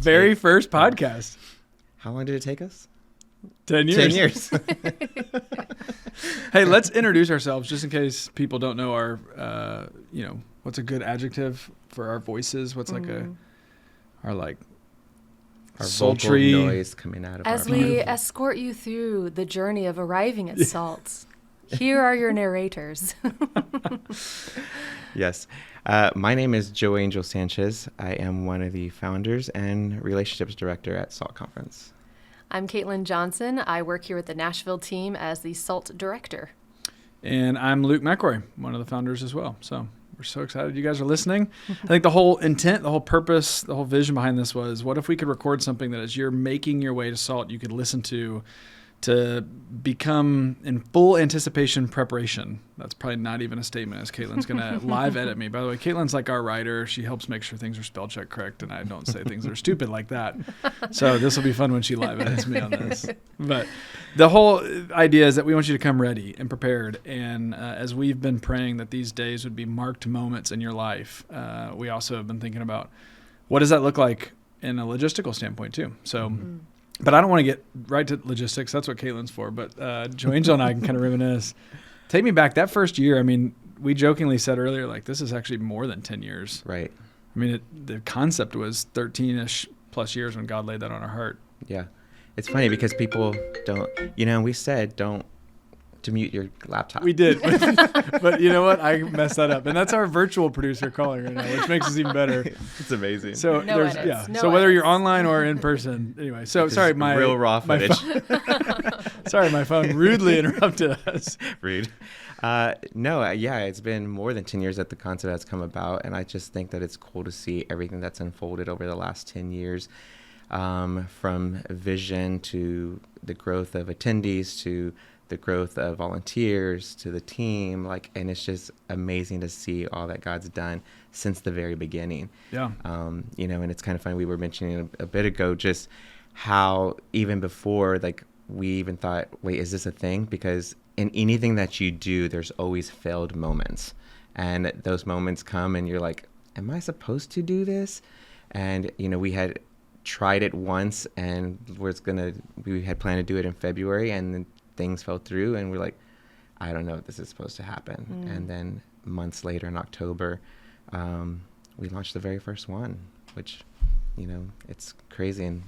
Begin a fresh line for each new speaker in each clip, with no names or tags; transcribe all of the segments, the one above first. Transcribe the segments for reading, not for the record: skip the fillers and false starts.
very first podcast.
How long did it take us?
10 years.
10 years.
Hey, let's introduce ourselves just in case people don't know our, what's a good adjective for our voices? What's like our sultry
vocal noise coming out of
As
our
we
mouth.
escort you through the journey of arriving at Salt, here are your narrators.
Yes. My name is JoeAngel Sanchez. I am one of the founders and relationships director at SALT Conference.
I'm Katelyn Johnson. I work here with the Nashville team as the SALT director.
And I'm Luke McElroy, one of the founders as well. So we're so excited you guys are listening. I think the whole intent, the whole purpose, the whole vision behind this was, what if we could record something that as you're making your way to SALT, you could listen to become in full anticipation preparation. That's probably not even a statement, as Katelyn's going to live edit me. By the way, Katelyn's like our writer. She helps make sure things are spell check correct, and I don't say things that are stupid like that. So this will be fun when she live edits me on this. But the whole idea is that we want you to come ready and prepared. And as we've been praying that these days would be marked moments in your life, we also have been thinking about what does that look like in a logistical standpoint too. So but I don't want to get right to logistics. That's what Katelyn's for. But JoeAngel and I can kind of reminisce. Take me back that first year. I mean, we jokingly said earlier, like, this is actually more than 10 years.
Right.
I mean, the concept was 13-ish plus years when God laid that on our heart.
Yeah. It's funny because people don't, we said don't to mute your laptop.
We did. But you know what? I messed that up. And that's our virtual producer calling right now, which makes us even better.
It's amazing.
So
No edits. No
so whether you're
edits.
online or in person, anyway. So
This
sorry,
is
my
real raw footage.
Sorry, my phone rudely interrupted us.
Rude. It's been more than 10 years that the concept has come about, and I just think that it's cool to see everything that's unfolded over the last 10 years, from vision to the growth of attendees to the growth of volunteers to the team, and it's just amazing to see all that God's done since the very beginning.
Yeah.
And it's kind of funny. We were mentioning a bit ago just how even before, we even thought, wait, is this a thing? Because in anything that you do, there's always failed moments. And those moments come and you're like, am I supposed to do this? And, we had tried it once and we had planned to do it in February, and then things fell through and we're like, I don't know if this is supposed to happen. And then months later in October, we launched the very first one, which, it's crazy. And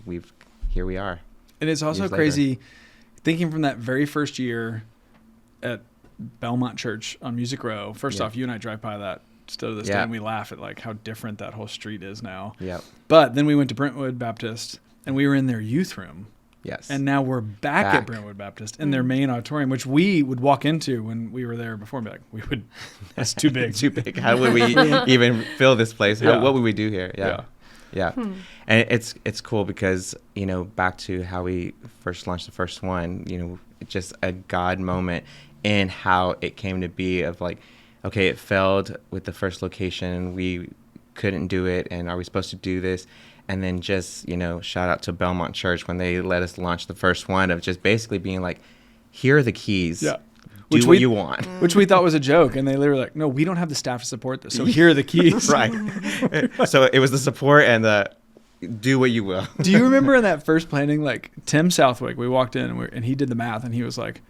here we are.
And it's also crazy thinking from that very first year at Belmont Church on Music Row. First off, you and I drive by that still to this day, and we laugh at how different that whole street is now.
Yep.
But then we went to Brentwood Baptist and we were in their youth room.
Yes.
And now we're back at Brentwood Baptist in their main auditorium, which we would walk into when we were there before and be like, that's too big.
Too big. How would we even fill this place? What would we do here? Yeah. And it's cool because, back to how we first launched the first one, just a God moment in how it came to be of okay, it failed with the first location. We couldn't do it. And are we supposed to do this? And then just, shout out to Belmont Church when they let us launch the first one of just basically being like, here are the keys. Yeah. Do what you want.
Which we thought was a joke. And they literally were like, no, we don't have the staff to support this. So here are the keys.
Right. So it was the support and the do what you will.
Do you remember in that first planning, Tim Southwick, we walked in and he did the math and he was like,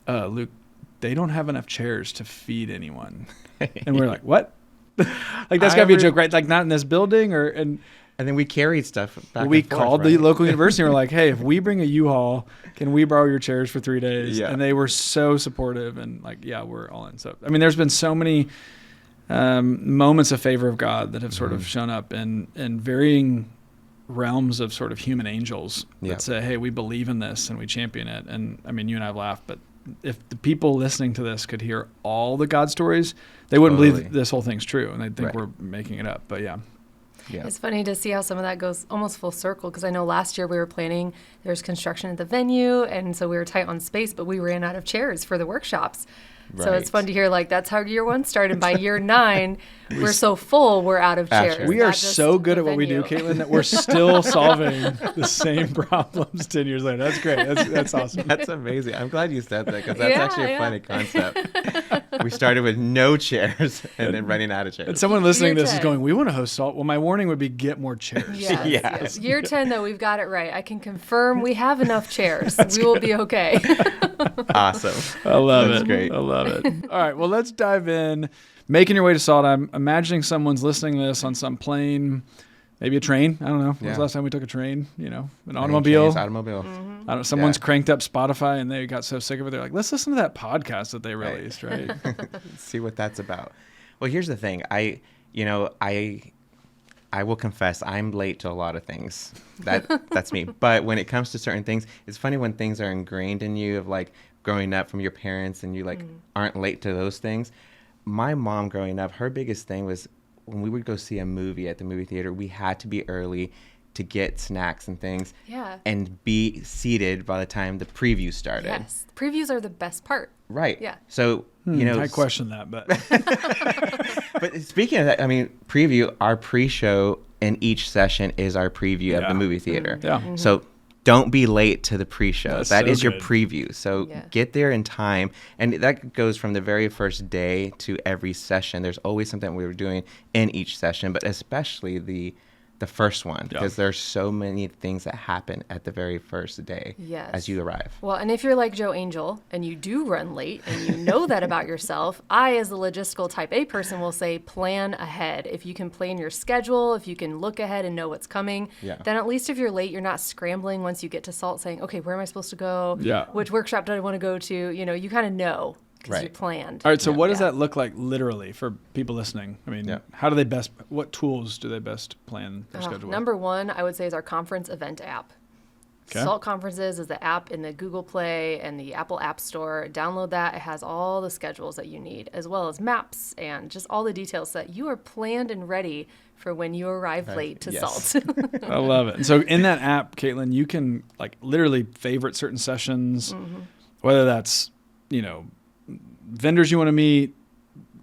Luke, they don't have enough chairs to feed anyone. And we're like, what? That's got to be a joke, right? Not in this building
And then we carried stuff back
we
and forth,
called
right?
the local university and we're like, hey, if we bring a U-Haul, can we borrow your chairs for 3 days?
Yeah.
And they were so supportive and we're all in. So, there's been so many moments of favor of God that have sort of shown up in varying realms of sort of human angels that say, hey, we believe in this and we champion it. And you and I have laughed, but if the people listening to this could hear all the God stories, they wouldn't believe this whole thing's true. And they'd think we're making it up. But yeah.
It's funny to see how some of that goes almost full circle, because I know last year we were planning, there was construction at the venue, and so we were tight on space, but we ran out of chairs for the workshops. So it's
Right.
fun to hear, like, that's how year 1 started. By year 9, we're so full, we're out of chairs.
Actually.
We are
Not just
so good
the
at what we do,
venue.
Katelyn, that we're still solving the same problems 10 years later. That's great. That's awesome.
That's amazing. I'm glad you said that because that's actually a
Yeah.
funny concept. We started with no chairs and then running out of chairs.
And someone listening to
Year
this is
10.
going, we want to host Salt. Well, my warning would be get more chairs.
Yes,
Yes.
yes. Year 10, though, we've got it right. I can confirm we have enough chairs. We will be okay.
Awesome.
I love
That's
it.
great.
I love it. All right. Well, let's dive in. Making your way to Salt. I'm imagining someone's listening to this on some plane, maybe a train. I don't know. When was
Yeah.
the last time we took a train? An
Trains,
automobile.
Automobile.
Mm-hmm.
I don't know, someone's
Yeah.
cranked up Spotify and they got so sick of it. They're like, let's listen to that podcast that they released, right?
See what that's about. Well, here's the thing. I will confess I'm late to a lot of things. That's me. But when it comes to certain things, it's funny when things are ingrained in you of like growing up from your parents and you like aren't late to those things. My mom growing up, her biggest thing was when we would go see a movie at the movie theater, we had to be early to get snacks and things
Yeah.
and be seated by the time the preview started.
Yes. Previews are the best part.
Right.
Yeah.
So,
I question that, but
But speaking of that, I mean, preview, our pre-show in each session is our preview of
Yeah.
the movie theater.
Yeah.
So don't be late to the pre-show.
That's
That
so
is your
good.
preview. So
Yeah.
get there in time. And that goes from the very first day to every session. There's always something we were doing in each session, but especially the first one,
Yeah.
because there's so many things that happen at the very first day
Yes.
as you arrive.
Well, and if you're like JoeAngel and you do run late and you know that about yourself, I, as a logistical type A person, will say plan ahead. If you can plan your schedule, if you can look ahead and know what's coming,
Yeah.
then at least if you're late, you're not scrambling once you get to Salt saying, okay, where am I supposed to go?
Yeah.
Which workshop do I want to go to? You kind of know because you
Right.
planned.
all right. So what does
Yeah.
that look like literally for people listening? I mean,
Yeah.
how do they what tools do they best plan their schedule with?
Number one, I would say, is our conference event app.
Okay.
Salt Conferences is the app in the Google Play and the Apple App Store. Download that. It has all the schedules that you need, as well as maps and just all the details so that you are planned and ready for when you arrive late to
yes.
Salt.
I love it. And so in that app, Katelyn, you can like literally favorite certain sessions, whether that's, vendors you want to meet,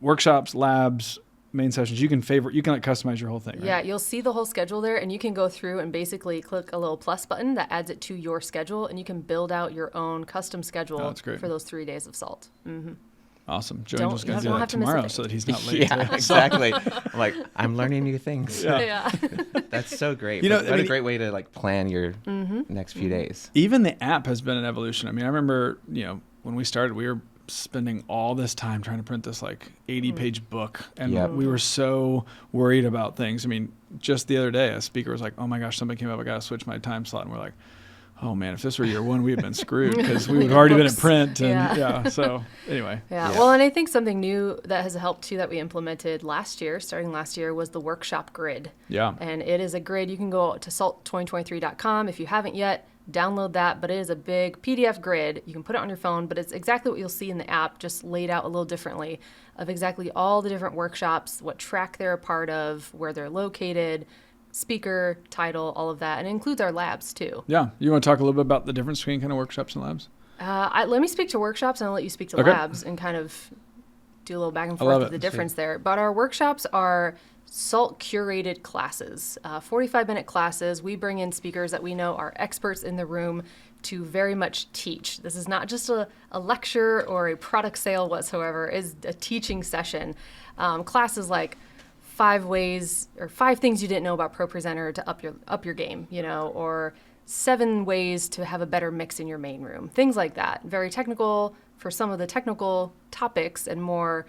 workshops, labs, main sessions. You can like customize your whole thing, right?
Yeah, you'll see the whole schedule there, and you can go through and basically click a little plus button that adds it to your schedule, and you can build out your own custom schedule
Oh, that's great.
for those 3 days of Salt.
Awesome.
Don't-
JoeAngel's
you
going to do
don't
that
have to miss a
tomorrow
thing.
so that he's not late.
Yeah,
to-
exactly. I'm like, I'm learning new things.
Yeah.
Yeah.
That's so great.
You know,
What
I
a
mean-
great way to like plan your next few days.
Even the app has been an evolution. I mean, I remember, when we started, we were spending all this time trying to print this like 80-page book, and
Yep.
we were so worried about things. I mean, just the other day, a speaker was like, "Oh my gosh, somebody came up, I got to switch my time slot," and we're like, "Oh man, if this were year 1, we'd have been screwed because we would have already been at
Books.
print." And
Yeah.
so anyway,
Yeah.
Yeah.
Well, and I think something new that has helped too that we implemented starting last year, was the workshop grid.
yeah.
And it is a grid. You can go to salt2023.com if you haven't yet. Download that, but it is a big PDF grid. You can put it on your phone, but it's exactly what you'll see in the app, just laid out a little differently, of exactly all the different workshops, what track they're a part of, where they're located, speaker, title, all of that. And it includes our labs too.
Yeah. You want to talk a little bit about the difference between kind of workshops and labs?
Let me speak to workshops, and I'll let you speak to
Okay.
labs and kind of do a little back and
I love
forth of
it.
the difference there. But our workshops are Salt curated classes, 45-minute classes. We bring in speakers that we know are experts in the room to very much teach. This is not just a lecture or a product sale whatsoever. It's a teaching session. Classes like 5 things you didn't know about ProPresenter to up your game, or 7 ways to have a better mix in your main room. Things like that. Very technical for some of the technical topics, and more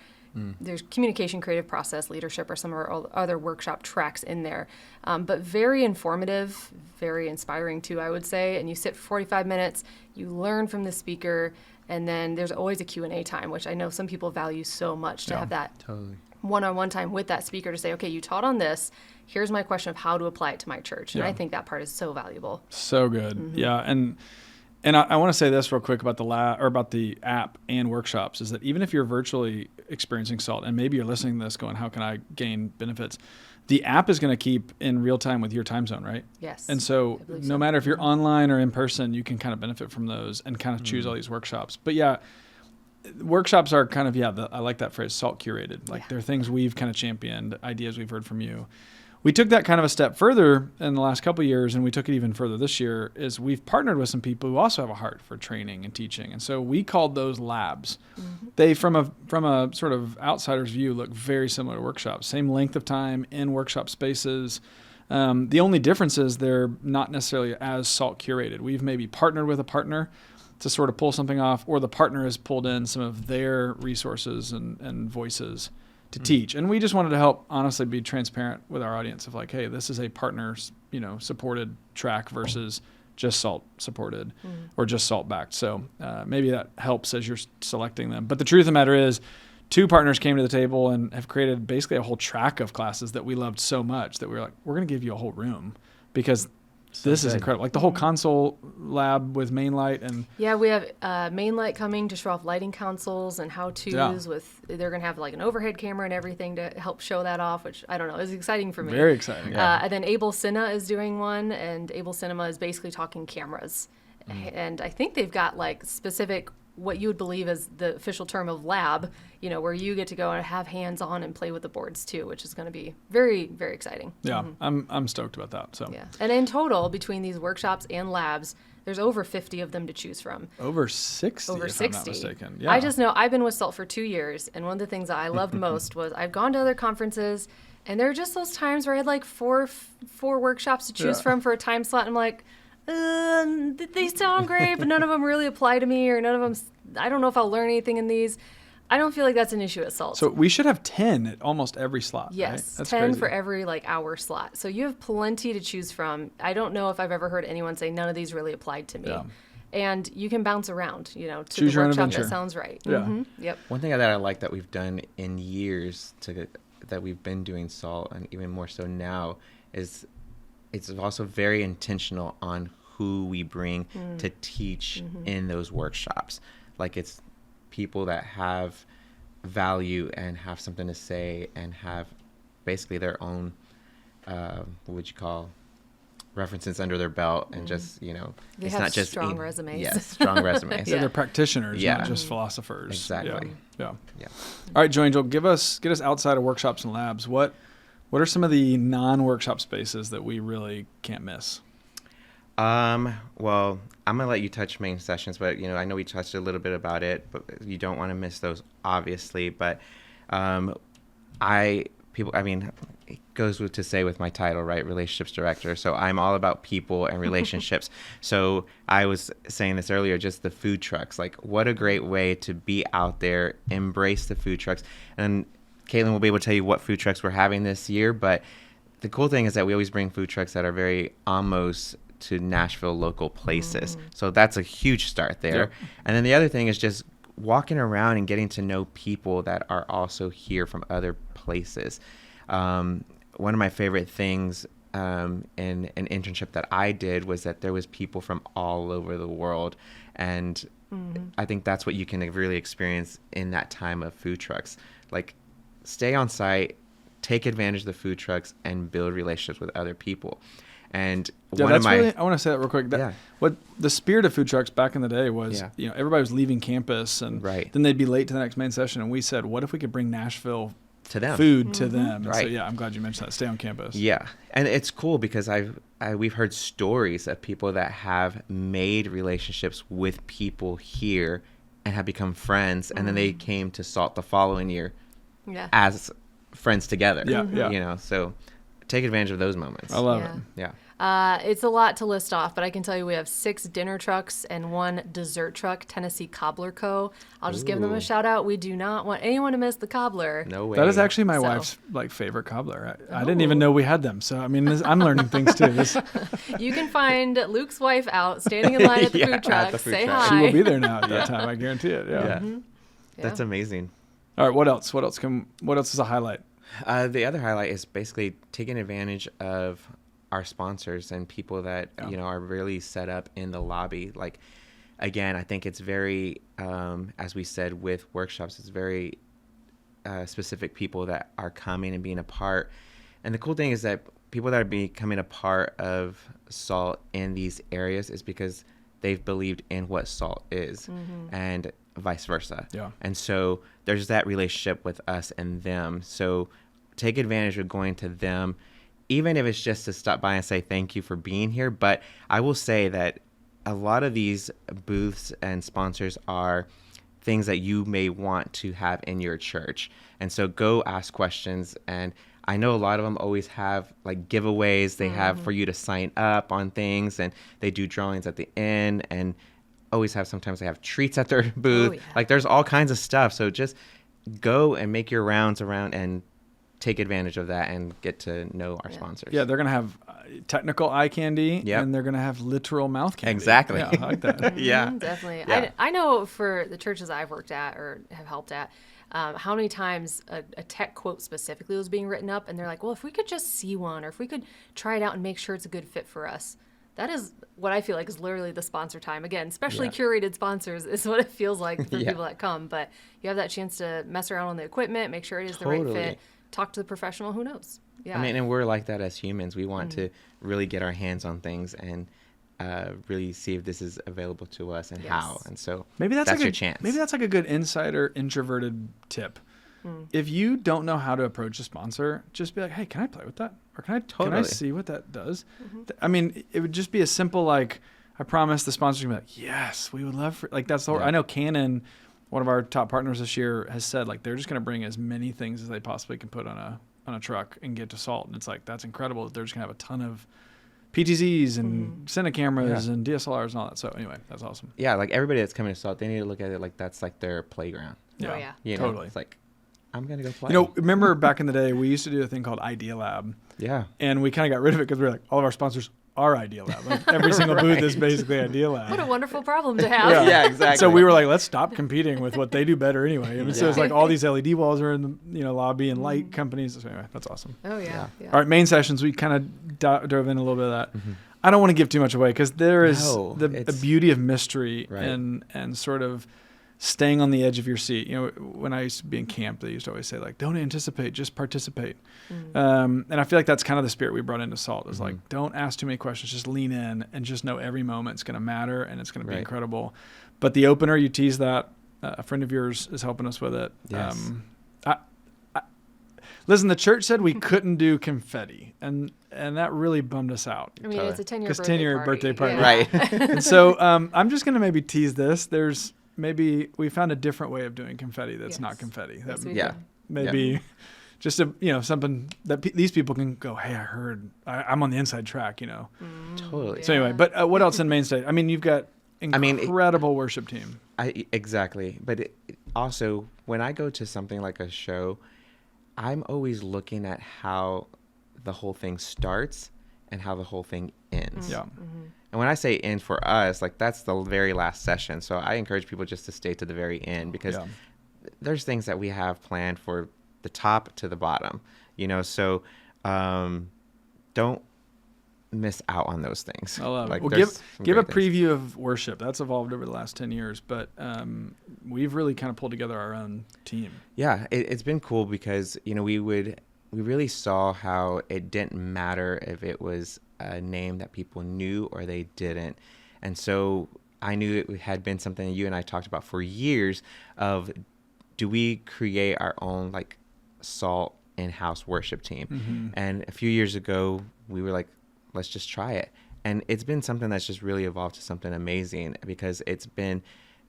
there's communication, creative process, leadership, or some of our other workshop tracks in there. But very informative, very inspiring too, I would say. And you sit for 45 minutes, you learn from the speaker, and then there's always a Q&A time, which I know some people value so much to have that
Totally.
one-on-one time with that speaker to say, okay, you taught on this. Here's my question of how to apply it to my church. And
Yeah.
I think that part is so valuable.
So good. Yeah. And I want to say this real quick about about the app and workshops, is that even if you're virtually experiencing Salt, and maybe you're listening to this going, how can I gain benefits? The app is going to keep in real time with your time zone, right?
Yes.
And so
I believe
no
so.
matter if you're online or in person, you can kind of benefit from those and kind of choose all these workshops. But yeah, workshops are kind of, I like that phrase, salt curated. Like they're things we've kind of championed, ideas we've heard from you. We took that kind of a step further in the last couple of years, and we took it even further this year, is we've partnered with some people who also have a heart for training and teaching. And so we called those labs. Mm-hmm. They, from a sort of outsider's view, look very similar to workshops. Same length of time in workshop spaces. The only difference is they're not necessarily as salt curated. We've maybe partnered with a partner to sort of pull something off, or the partner has pulled in some of their resources and voices to teach. And we just wanted to help, honestly, be transparent with our audience of like, hey, this is a partner's, supported track versus just salt supported or just salt backed. So maybe that helps as you're selecting them. But the truth of the matter is, 2 partners came to the table and have created basically a whole track of classes that we loved so much that we were like, we're going to give you a whole room because this is incredible. Like the whole console lab with Mainlight and
we have Mainlight coming to show off lighting consoles and how-tos with, they're going to have like an overhead camera and everything to help show that off, which I don't know, is exciting for me.
Very exciting.
And then Able Cinema is doing one, and Able Cinema is basically talking cameras. And I think they've got like specific, what you would believe is the official term of lab, where you get to go and have hands on and play with the boards too, which is going to be very, very exciting.
Yeah, I'm stoked about that. So
and in total, between these workshops and labs, there's over 50 of them to choose from.
Over 60,
over
if
60.
I'm not mistaken. Yeah.
I just know I've been with SALT for 2 years, and one of the things that I loved most was I've gone to other conferences, and there are just those times where I had like four workshops to choose from for a time slot, and I'm like, they sound great, but none of them really apply to me, or none of them, I don't know if I'll learn anything in these. I don't feel like that's an issue at SALT.
So we should have 10 at almost every slot.
Yes,
right? That's
10
crazy.
for every hour slot. So you have plenty to choose from. I don't know if I've ever heard anyone say none of these really applied to me. Yeah. And you can bounce around, to
choose
the
your
workshop
own adventure.
that sounds right.
Yeah.
Mm-hmm. Yep.
One thing that I like that we've done in years that we've been doing SALT, and even more so now, is it's also very intentional on who we bring to teach in those workshops. Like it's people that have value and have something to say and have basically their own, what would you call, references under their belt, and just,
They
it's
have
not just
strong resumes.
Yes, strong resumes.
They're practitioners,
Yeah.
not just philosophers.
Exactly.
Yeah.
Yeah.
All right, JoeAngel, get us outside of workshops and labs. What are some of the non-workshop spaces that we really can't miss?
Well, I'm gonna let you touch main sessions, but I know we touched a little bit about it, but you don't want to miss those, obviously. But it goes to say with my title, right? Relationships director. So I'm all about people and relationships. So I was saying this earlier, just the food trucks. Like, what a great way to be out there, embrace the food trucks. And Katelyn will be able to tell you what food trucks we're having this year. But the cool thing is that we always bring food trucks that are very almost to Nashville local places. So that's a huge start there.
Yep.
And then the other thing is just walking around and getting to know people that are also here from other places. One of my favorite things in an internship that I did was that there was people from all over the world. And I think that's what you can really experience in that time of food trucks. Like, stay on site, take advantage of the food trucks, and build relationships with other people. And
I want to say that real quick. What the spirit of food trucks back in the day was, everybody was leaving campus, and then they'd be late to the next main session. And we said, what if we could bring Nashville
to them,
food to them?
Right.
So I'm glad you mentioned that. Stay on campus.
Yeah, and it's cool because we've heard stories of people that have made relationships with people here and have become friends, and then they came to SALT the following year as friends together.
Yeah.
So take advantage of those moments.
I love it.
Yeah.
It's a lot to list off, but I can tell you we have 6 dinner trucks and 1 dessert truck, Tennessee Cobbler Co. I'll just give them a shout out. We do not want anyone to miss the cobbler.
No way.
That is actually my wife's favorite cobbler. I didn't even know we had them. So I'm learning things too.
You can find Luke's wife out standing in line at the food truck. Say hi.
She will be there now at that time. I guarantee it. Yeah.
That's amazing.
All right. What else? What else is a highlight?
The other highlight is basically taking advantage of our sponsors and people that are really set up in the lobby. Like, again, I think it's very, as we said with workshops, it's very specific people that are coming and being a part. And the cool thing is that people that are becoming a part of SALT in these areas is because they've believed in what salt is, and vice versa.
Yeah.
And so there's that relationship with us and them. So take advantage of going to them, even if it's just to stop by and say thank you for being here. But I will say that a lot of these booths and sponsors are things that you may want to have in your church. And so go ask questions. And I know a lot of them always have like giveaways they have for you to sign up on things, and they do drawings at the end, and sometimes they have treats at their booth.
Oh, yeah.
Like there's all kinds of stuff. So just go and make your rounds around and take advantage of that and get to know our sponsors.
Yeah, they're going to have technical eye candy, and they're going to have literal mouth candy.
Exactly.
Yeah, I like that.
Yeah.
Definitely.
Yeah.
I know for the churches I've worked at or have helped at, how many times a tech quote specifically was being written up, and they're like, well, if we could just see one, or if we could try it out and make sure it's a good fit for us. That is what I feel like is literally the sponsor time. Again, especially curated sponsors is what it feels like for people that come. But you have that chance to mess around on the equipment, make sure it is the right fit, talk to the professional, who knows? Yeah.
I mean, and we're like that as humans. We want to really get our hands on things and really see if this is available to us and how. And so
maybe that's
like
your
chance.
Maybe that's like a good insider introverted tip. If you don't know how to approach a sponsor, just be like, hey, can I play with that? Or can I see what that does? I mean, it would just be a simple, like, I promise the sponsor's gonna be like, yes, we would love for, like, that's the whole, I know Canon, one of our top partners this year, has said, like, they're just gonna bring as many things as they possibly can put on a truck and get to Salt. And it's like, that's incredible that they're just gonna have a ton of PTZs and Cine cameras and DSLRs and all that. So anyway, that's awesome.
Yeah, like everybody that's coming to Salt, they need to look at it like that's like their playground.
Oh, yeah.
You know,
Totally.
It's like, I'm going to go play.
You know, remember back in the day, we used to do a thing called Idea Lab.
Yeah.
And we kind of got rid of it because we were like, all of our sponsors are Idea Lab. Like every single booth is basically Idea Lab.
What a wonderful problem to have.
Yeah, exactly.
So we were like, let's stop competing with what they do better anyway. I mean, so it's like all these LED walls are in the lobby and light companies. So anyway, that's awesome.
Oh, yeah.
All right, main sessions. We kind of dove in a little bit of that. I don't want to give too much away because there is the beauty of mystery and sort of staying on the edge of your seat. You know, when I used to be in camp, they used to always say, like, don't anticipate, just participate. And I feel like that's kind of the spirit we brought into Salt is like, don't ask too many questions, just lean in and just know every moment's going to matter and it's going to be incredible. But the opener, you teased that. A friend of yours is helping us with it.
Yes.
Listen, the church said we couldn't do confetti, and that really bummed us out.
I mean, it's a 10-year birthday
10-year
party.
birthday party.
Yeah.
Right.
And so I'm just going to maybe tease this. There's maybe we found a different way of doing confetti that's not confetti. That maybe just something that these people can go, hey, I heard I'm on the inside track,
Totally.
So anyway, but what else in main stage? I mean, you've got incredible worship team.
Exactly. But also, when I go to something like a show, I'm always looking at how the whole thing starts and how the whole thing ends.
Yeah.
And when I say end for us, like that's the very last session. So I encourage people just to stay to the very end because there's things that we have planned for the top to the bottom, so don't miss out on those things.
I love it.
Like,
Well, give a preview of worship. That's evolved over the last 10 years, but we've really kind of pulled together our own team.
Yeah, it's been cool because, we really saw how it didn't matter if it was a name that people knew or they didn't. And so I knew it had been something that you and I talked about for years of, do we create our own like Salt in-house worship team? And a few years ago, we were like, let's just try it. And it's been something that's just really evolved to something amazing because it's been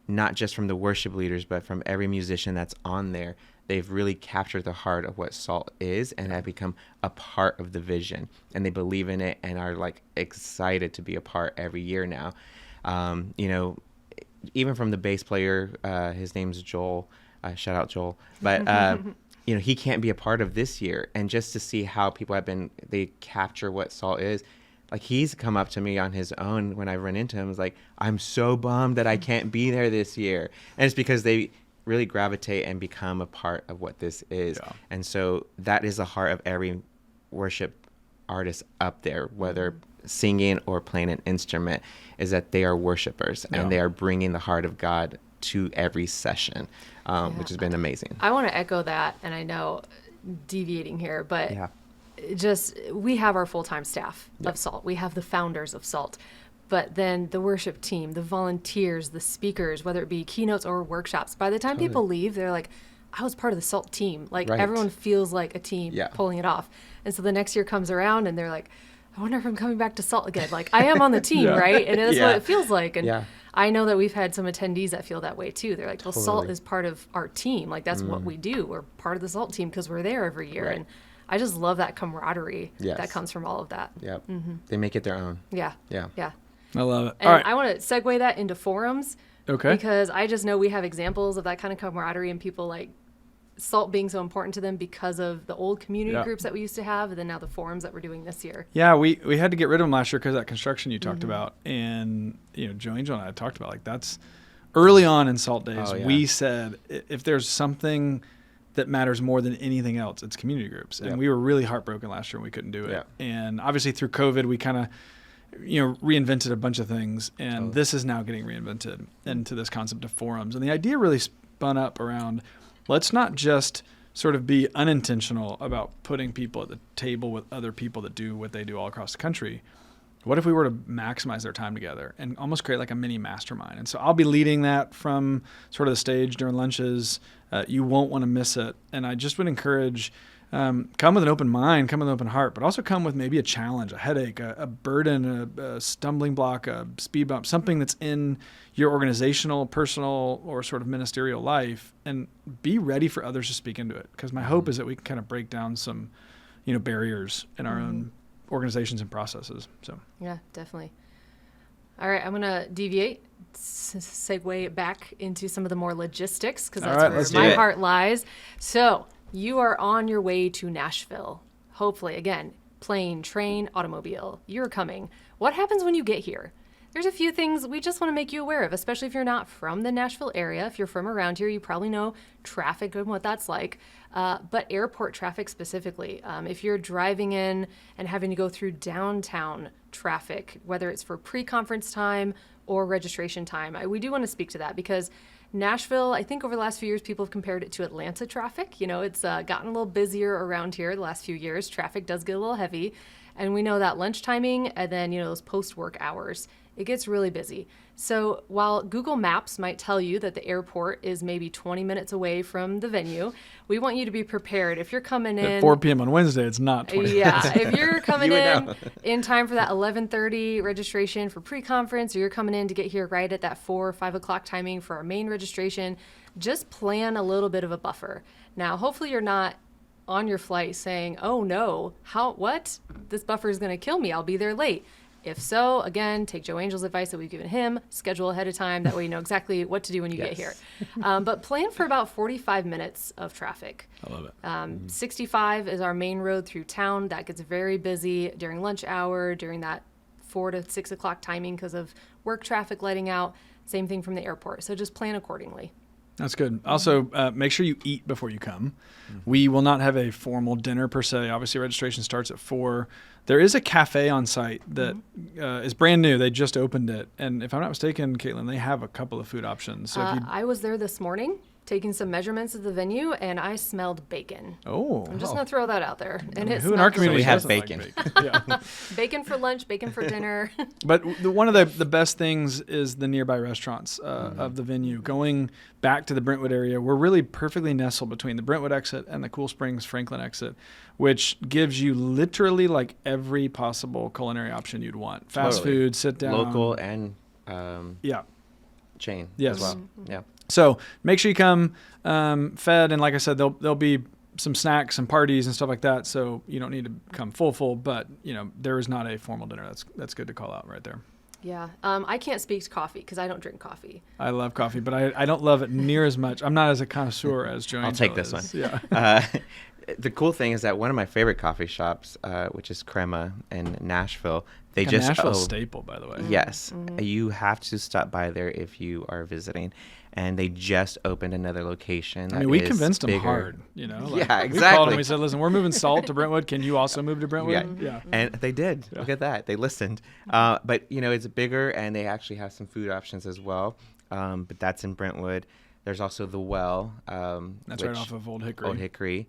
not just from the worship leaders, but from every musician that's on there. They've really captured the heart of what Salt is and have become a part of the vision. And they believe in it and are like excited to be a part every year now. Even from the bass player, his name's Joel. Shout out Joel. But, he can't be a part of this year. And just to see how people they capture what Salt is. Like he's come up to me on his own when I run into him. It's like, I'm so bummed that I can't be there this year. And it's because they really gravitate and become a part of what this is. Yeah. And so that is the heart of every worship artist up there, whether singing or playing an instrument, is that they are worshipers and they are bringing the heart of God to every session, which has been amazing.
I want to echo that, and I know deviating here, but just we have our full-time staff of Salt. We have the founders of Salt. But then the worship team, the volunteers, the speakers, whether it be keynotes or workshops, by the time people leave, they're like, I was part of the SALT team. Like
Right.
everyone feels like a team pulling it off. And so the next year comes around and they're like, I wonder if I'm coming back to SALT again. Like I am on the team, right? And that's what it feels like. And I know that we've had some attendees that feel that way too. They're like, well, SALT is part of our team. Like that's what we do. We're part of the SALT team because we're there every year.
Right.
And I just love that camaraderie that comes from all of that.
Yep. They make it their own.
Yeah.
Yeah.
Yeah.
I love it.
And
All right.
I want to segue that into forums.
Okay.
Because I just know we have examples of that kind of camaraderie and people like SALT being so important to them because of the old community groups that we used to have, and then now the forums that we're doing this year.
Yeah, we had to get rid of them last year because of that construction you talked about. And, JoeAngel and I talked about, like, that's early on in SALT days.
Oh, yeah.
We said if there's something that matters more than anything else, it's community groups. And we were really heartbroken last year when we couldn't do it.
Yeah.
And obviously through COVID, we kind of reinvented a bunch of things, and this is now getting reinvented into this concept of forums. And the idea really spun up around, let's not just sort of be unintentional about putting people at the table with other people that do what they do all across the country. What if we were to maximize their time together and almost create like a mini mastermind? And so I'll be leading that from sort of the stage during lunches. You won't want to miss it. And I just would encourage, come with an open mind, come with an open heart, but also come with maybe a challenge, a headache, a burden, a stumbling block, a speed bump, something that's in your organizational, personal, or sort of ministerial life, and be ready for others to speak into it. Because my hope is that we can kind of break down some, barriers in our own organizations and processes. So
yeah, definitely. All right, I'm gonna deviate, segue back into some of the more logistics because that's where my heart lies. So you are on your way to Nashville. Hopefully, again, plane, train, automobile. You're coming. What happens when you get here? There's a few things we just want to make you aware of, especially if you're not from the Nashville area. If you're from around here, you probably know traffic and what that's like. But airport traffic specifically, if you're driving in and having to go through downtown traffic, whether it's for pre-conference time or registration time, we do want to speak to that because Nashville, I think over the last few years, people have compared it to Atlanta traffic. It's gotten a little busier around here the last few years. Traffic does get a little heavy. And we know that lunch timing and then, those post-work hours, it gets really busy. So while Google Maps might tell you that the airport is maybe 20 minutes away from the venue, we want you to be prepared. If you're coming in
at 4 p.m. on Wednesday, it's not 20 minutes.
Yeah, if you're coming in time for that 11:30 registration for pre-conference, or you're coming in to get here right at that 4 or 5 o'clock timing for our main registration, just plan a little bit of a buffer. Now, hopefully you're not on your flight saying, oh no, what? This buffer is going to kill me. I'll be there late. If so, again, take JoeAngel's advice that we've given him, schedule ahead of time. That way you know exactly what to do when you get here. But plan for about 45 minutes of traffic.
I love it.
65 is our main road through town. That gets very busy during lunch hour, during that 4 to 6 o'clock timing because of work traffic letting out. Same thing from the airport. So just plan accordingly.
That's good. Also, make sure you eat before you come. We will not have a formal dinner per se. Obviously, registration starts at 4. There is a cafe on site that is brand new. They just opened it. And if I'm not mistaken, Katelyn, they have a couple of food options. So
I was there this morning taking some measurements of the venue, and I smelled bacon.
Oh.
I'm just going to throw that out there. And
who in our community
we have
doesn't
bacon?
Like bacon? Yeah.
Bacon for lunch, bacon for dinner.
But one of the best things is the nearby restaurants of the venue. Going back to the Brentwood area, we're really perfectly nestled between the Brentwood exit and the Cool Springs Franklin exit, which gives you literally like every possible culinary option you'd want. Fast food, sit down.
Local and chain
Yes.
as well. Yeah.
So make sure you come fed, and like I said, there'll be some snacks and parties and stuff like that. So you don't need to come full, but there is not a formal dinner. That's good to call out right there.
Yeah. I can't speak to coffee because I don't drink coffee.
I love coffee, but I don't love it near as much. I'm not as a connoisseur as JoeAngel.
I'll take this
is.
one.
Yeah.
The cool thing is that one of my favorite coffee shops, which is Crema in Nashville, they just
Nashville staple, by the way.
Yes, you have to stop by there if you are visiting. And they just opened another location.
I mean, we
is
convinced them
bigger.
hard,
Yeah,
We called
exactly.
them. We said, "Listen, we're moving SALT to Brentwood. Can you also move to Brentwood?"
Yeah. And they did.
Yeah.
Look at that. They listened. But it's bigger, and they actually have some food options as well. But that's in Brentwood. There's also the Well.
That's right off of Old Hickory.
Old Hickory.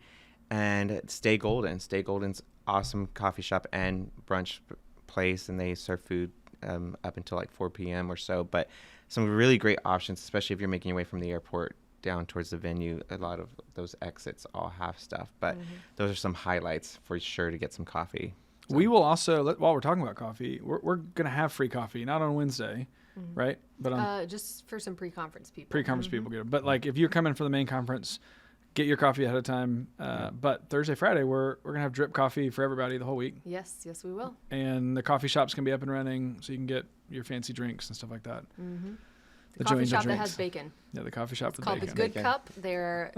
And Stay Golden. Stay Golden's awesome coffee shop and brunch place, and they serve food up until like 4 p.m. or so. But some really great options, especially if you're making your way from the airport down towards the venue. A lot of those exits all have stuff, but those are some highlights for sure to get some coffee. So.
We will also, while we're talking about coffee, we're going to have free coffee, not on Wednesday, right? But on
just for some pre-conference people.
Pre-conference people get it. But like if you're coming for the main conference, get your coffee ahead of time. But Thursday, Friday, we're going to have drip coffee for everybody the whole week.
Yes, we will.
And the coffee shop's going to be up and running, so you can get your fancy drinks and stuff like that.
The coffee shop that has bacon.
Yeah, the coffee shop
it's
with
called
bacon.
The Good Cup. They're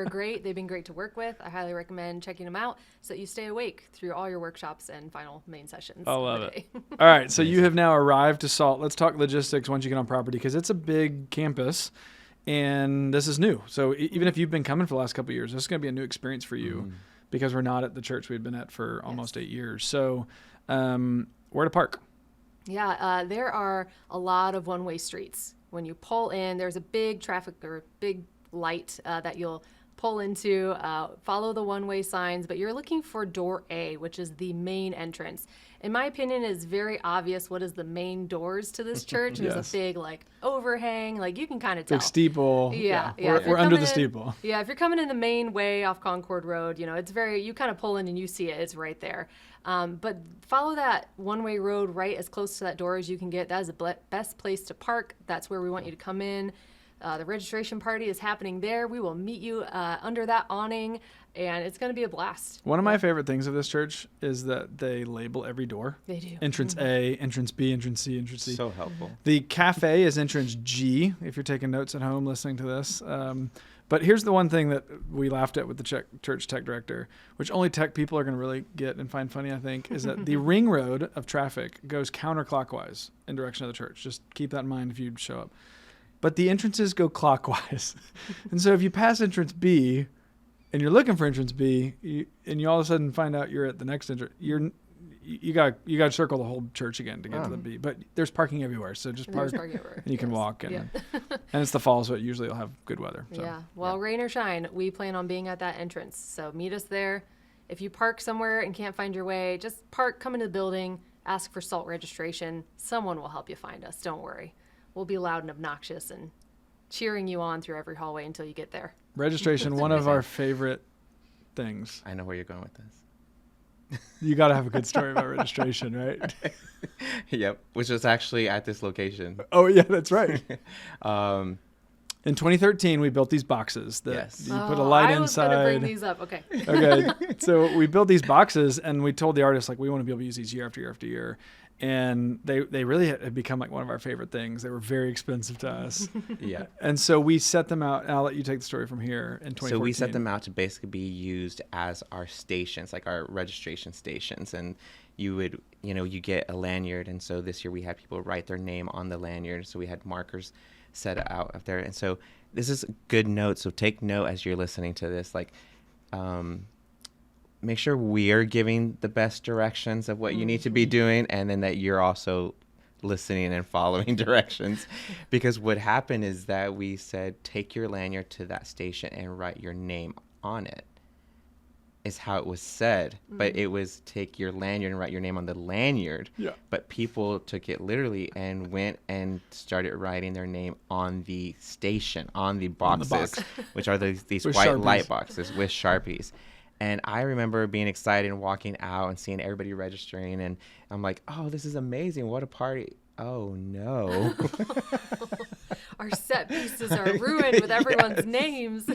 great. They've been great to work with. I highly recommend checking them out so that you stay awake through all your workshops and final main sessions.
I love it. All right, so you have now arrived to SALT. Let's talk logistics once you get on property, because it's a big campus and this is new. So even if you've been coming for the last couple of years, this is going to be a new experience for you because we're not at the church we've been at for almost 8 years. So where to park?
Yeah, there are a lot of one-way streets. When you pull in, there's a big traffic or big light that you'll pull into, follow the one-way signs, but you're looking for door A, which is the main entrance. In my opinion, it's very obvious what is the main doors to this church. There's a big overhang, you can kind of tell.
Big steeple.
Yeah.
We're under the steeple.
Yeah, if you're coming in the main way off Concord Road, it's you kind of pull in and you see it. It's right there. But follow that one-way road right as close to that door as you can get. That is the best place to park. That's where we want you to come in. The registration party is happening there. We will meet you under that awning, and it's going to be a blast.
One of my favorite things of this church is that they label every door.
They do.
Entrance A, entrance B, entrance C, entrance C.
So helpful.
The cafe is entrance G, if you're taking notes at home listening to this. But here's the one thing that we laughed at with the church tech director, which only tech people are going to really get and find funny, I think, is that the ring road of traffic goes counterclockwise in direction of the church. Just keep that in mind if you show up. But the entrances go clockwise. And so if you pass entrance B and you're looking for entrance B, and you all of a sudden find out you're at the next entrance, you got to circle the whole church again to get to the B. But there's parking everywhere, so just park and you can walk. And it's the fall, so usually you'll have good weather. So.
Yeah. Well, rain or shine, we plan on being at that entrance. So meet us there. If you park somewhere and can't find your way, just park, come into the building, ask for SALT registration. Someone will help you find us. Don't worry. We'll be loud and obnoxious and cheering you on through every hallway until you get there.
Registration, one of our favorite things.
I know where you're going with this.
You got to have a good story about registration, right?
Yep, which was actually at this location.
Oh, yeah, that's right. In 2013, we built these boxes that you put a light inside. I was going
to bring these up. Okay.
Okay. So we built these boxes, and we told the artists, we want to be able to use these year after year after year. And they really had become one of our favorite things. They were very expensive to us.
Yeah.
And so we set them out, and I'll let you take the story from here in 2014.
So we set them out to basically be used as our stations, like our registration stations. And you would, you get a lanyard. And so this year we had people write their name on the lanyard. So we had markers set out up there. And so this is a good note. So take note as you're listening to this, make sure we're giving the best directions of what you need to be doing, and then that you're also listening and following directions. Because what happened is that we said, take your lanyard to that station and write your name on it, is how it was said. But it was take your lanyard and write your name on the lanyard.
Yeah.
But people took it literally and went and started writing their name on the station, on the boxes, which are these white
Sharpies.
light boxes with Sharpies. And I remember being excited and walking out and seeing everybody registering. And I'm like, oh, this is amazing. What a party. Oh, no.
Our set pieces are ruined with everyone's names.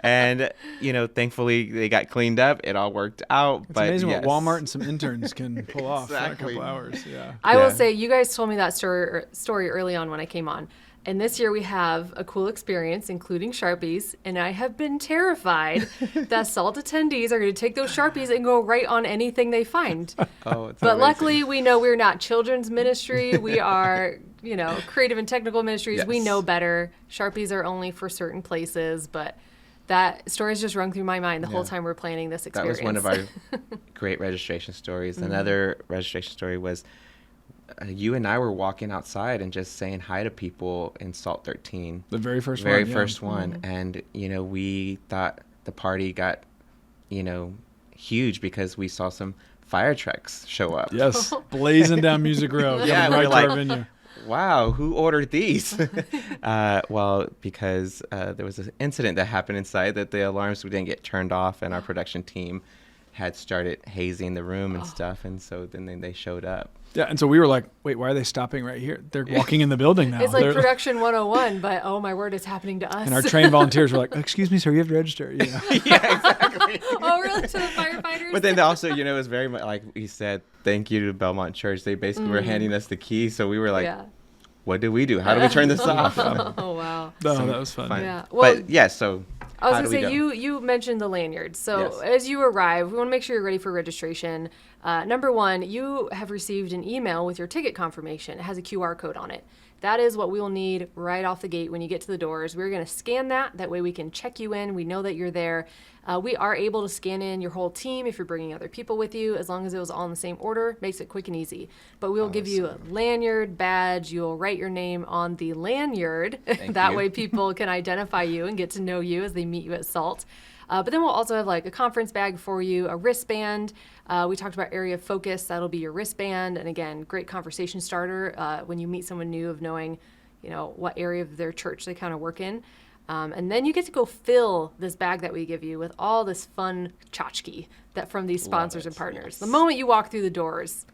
And, thankfully they got cleaned up. It all worked out.
It's amazing what Walmart and some interns can pull off in a
Exactly.
couple hours. Yeah.
I will say, you guys told me that story early on when I came on. And this year we have a cool experience, including Sharpies. And I have been terrified that SALT attendees are going to take those Sharpies and go right on anything they find.
Oh, it's
but
amazing.
luckily, we know we're not children's ministry. We are, creative and technical ministries.
Yes.
We know better. Sharpies are only for certain places. But that story's just rung through my mind the whole time we're planning this experience.
That was one of our great registration stories. Another registration story was you and I were walking outside and just saying hi to people in SALT 13.
The very first
one. And, we thought the party got, huge because we saw some fire trucks show up.
Yes, blazing down Music Row.
Yeah,
coming
we're
right
like,
to our venue.
Wow, who ordered these? Well, because there was an incident that happened inside that the alarms didn't get turned off, and our production team had started hazing the room and stuff, and so then they showed up.
Yeah, and so we were like, wait, why are they stopping right here? They're walking in the building now.
It's like production 101, but oh my word, it's happening to us.
And our trained volunteers were like, excuse me, sir, you have to register. You know?
Yeah, exactly.
Oh, really? To the firefighters?
But then also, it was very much like we said, thank you to Belmont Church. They basically were handing us the key, so we were like, what do we do? How do we turn this off?
Oh, wow.
No, that was fun.
Yeah. Well,
but yeah, so
I was going to say, you mentioned the lanyard. So as you arrive, we want to make sure you're ready for registration. Number one, you have received an email with your ticket confirmation. It has a QR code on it. That is what we will need right off the gate when you get to the doors. We're going to scan that. That way we can check you in. We know that you're there. We are able to scan in your whole team if you're bringing other people with you, as long as it was all in the same order. Makes it quick and easy. But we will give you a lanyard, badge. You'll write your name on the lanyard. That way people can identify you and get to know you as they meet you at SALT. But then we'll also have like a conference bag for you, a wristband. We talked about area of focus. That'll be your wristband. And again, great conversation starter when you meet someone new of knowing, what area of their church they kind of work in. And then you get to go fill this bag that we give you with all this fun tchotchke that from these sponsors and partners. Yes. The moment you walk through the doors,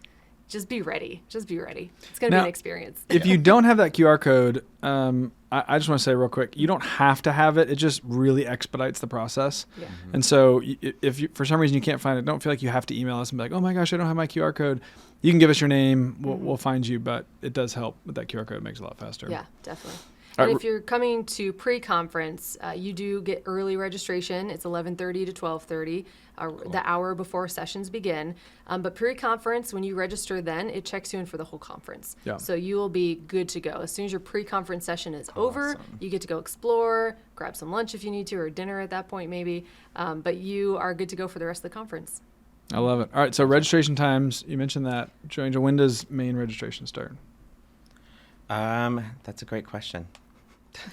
just be ready. Just be ready. It's going to be an experience.
If you don't have that QR code, I just want to say real quick, you don't have to have it. It just really expedites the process. Yeah. Mm-hmm. And so if you, for some reason you can't find it, don't feel like you have to email us and be like, oh my gosh, I don't have my QR code. You can give us your name. We'll find you, but it does help with that QR code. It makes it a lot faster.
Yeah, definitely. And if you're coming to pre-conference, you do get early registration. It's 11:30 to 12:30, the hour before sessions begin. But pre-conference, when you register then, it checks you in for the whole conference. Yeah. So you will be good to go. As soon as your pre-conference session is over, you get to go explore, grab some lunch if you need to, or dinner at that point maybe. But you are good to go for the rest of the conference.
I love it. All right, so registration times, you mentioned that. JoeAngel, when does main registration start?
That's a great question.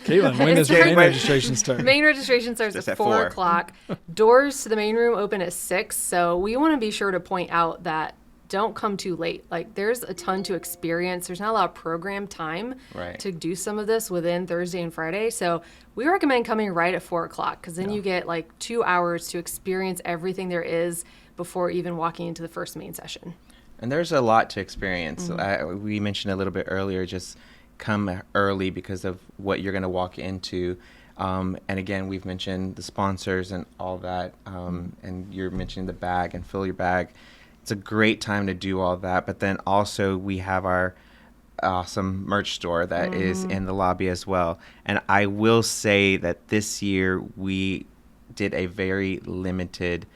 Katelyn, when does main registration start?
Main registration starts at 4 o'clock. Doors to the main room open at 6. So we want to be sure to point out that don't come too late. Like there's a ton to experience. There's not a lot of program time to do some of this within Thursday and Friday. So we recommend coming right at 4 o'clock because then you get like 2 hours to experience everything there is before even walking into the first main session.
And there's a lot to experience. We mentioned a little bit earlier, just come early because of what you're going to walk into. And again, we've mentioned the sponsors and all that. And you're mentioning the bag and fill your bag. It's a great time to do all that. But then also we have our awesome merch store that is in the lobby as well. And I will say that this year we did a very limited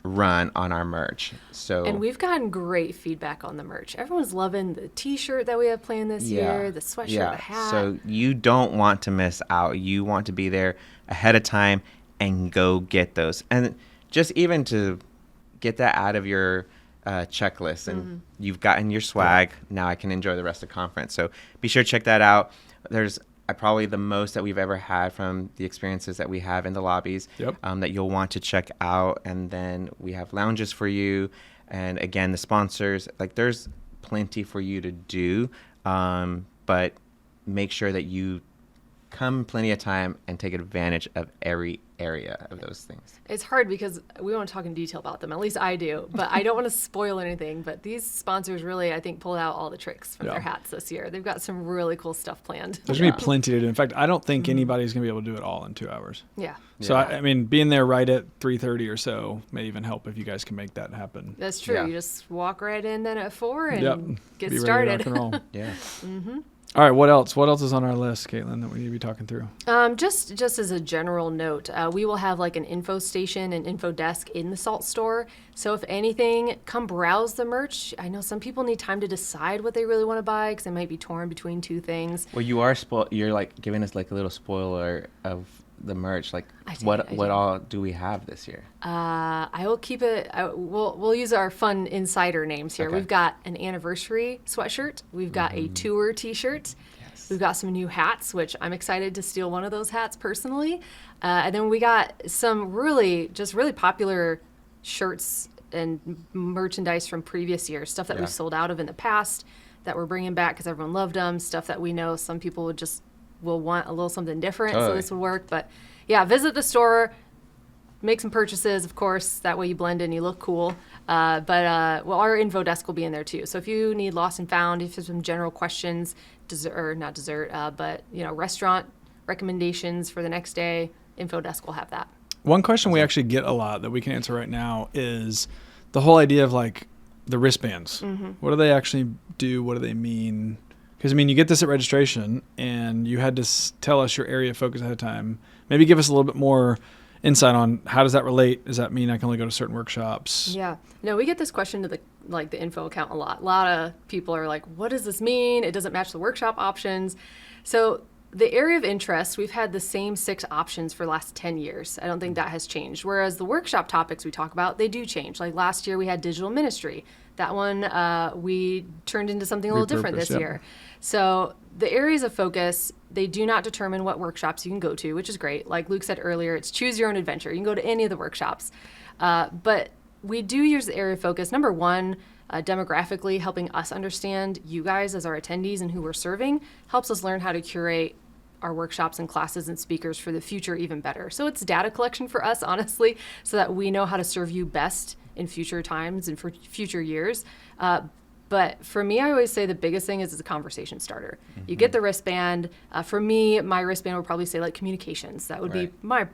run on our merch.
And we've gotten great feedback on the merch. Everyone's loving the t-shirt that we have planned this year, the sweatshirt, the hat.
So you don't want to miss out. You want to be there ahead of time and go get those. And just even to get that out of your checklist and you've gotten your swag, now I can enjoy the rest of the conference. So be sure to check that out. There's probably the most that we've ever had from the experiences that we have in the lobbies that you'll want to check out. And then we have lounges for you. And again, the sponsors, like there's plenty for you to do. But make sure that you come plenty of time and take advantage of every area of those things.
It's hard because we want to talk in detail about them. At least I do, but I don't want to spoil anything. But these sponsors really, I think, pulled out all the tricks from their hats this year. They've got some really cool stuff planned.
There's going to be plenty to do. In fact, I don't think anybody's going to be able to do it all in 2 hours.
Yeah.
So, I mean, being there right at 3:30 or so may even help if you guys can make that happen.
That's true. Yeah. You just walk right in then at 4 and get
be
started.
Ready to rock and roll. Yeah. All right, what else? What else is on our list, Katelyn, that we need to be talking through?
Just as a general note, we will have like an info station and info desk in the SALT store. So if anything, come browse the merch. I know some people need time to decide what they really want to buy because they might be torn between two things.
Well, you're like giving us like a little spoiler of the merch. Like what all do we have this year?
I will keep it. We'll use our fun insider names here. Okay. We've got an anniversary sweatshirt. We've got a tour T-shirt. Yes. We've got some new hats, which I'm excited to steal one of those hats personally. And then we got some really popular shirts and merchandise from previous years, stuff that we've sold out of in the past that we're bringing back because everyone loved them, stuff that we know some people will want a little something different, so this would work. But yeah, visit the store, make some purchases, of course, that way you blend in, you look cool. But our info desk will be in there too. So if you need lost and found, if there's some general questions, but restaurant recommendations for the next day, info desk will have that.
One question we actually get a lot that we can answer right now is the whole idea of like the wristbands. Mm-hmm. What do they actually do? What do they mean? Because you get this at registration and you had to tell us your area of focus ahead of time. Maybe give us a little bit more insight on how does that relate? Does that mean I can only go to certain workshops?
Yeah. No, we get this question to the info account a lot. A lot of people are like, what does this mean? It doesn't match the workshop options. So the area of interest, we've had the same 6 options for the last 10 years. I don't think that has changed. Whereas the workshop topics we talk about, they do change. Like last year we had digital ministry. That one we turned into something a little different this year. So the areas of focus, they do not determine what workshops you can go to, which is great. Like Luke said earlier, it's choose your own adventure. You can go to any of the workshops. But we do use the area of focus, number one, demographically helping us understand you guys as our attendees and who we're serving, helps us learn how to curate our workshops and classes and speakers for the future even better. So it's data collection for us, honestly, so that we know how to serve you best in future times and for future years. But for me, I always say the biggest thing is it's a conversation starter. Mm-hmm. You get the wristband. For me, my wristband would probably say like communications. That would be my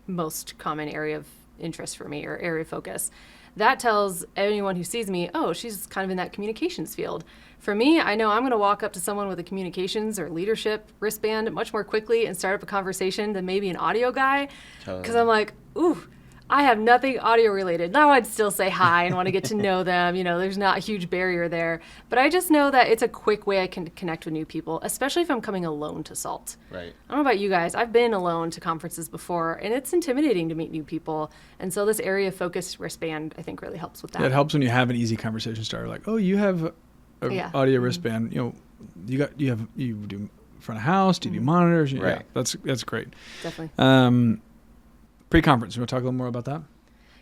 most common area of interest for me, or area of focus. That tells anyone who sees me, oh, she's kind of in that communications field. For me, I know I'm going to walk up to someone with a communications or leadership wristband much more quickly and start up a conversation than maybe an audio guy. Because I'm like, ooh, I have nothing audio related. Now I'd still say hi and want to get to know them. There's not a huge barrier there. But I just know that it's a quick way I can connect with new people, especially if I'm coming alone to SALT.
Right.
I don't know about you guys. I've been alone to conferences before, and it's intimidating to meet new people. And so this area of focus wristband, I think, really helps with that.
Yeah, it helps when you have an easy conversation starter, like, oh, you have an audio wristband. You do front of house, do you do monitors?
Right.
Yeah, that's great.
Definitely.
Pre-conference, you want to talk a little more about that?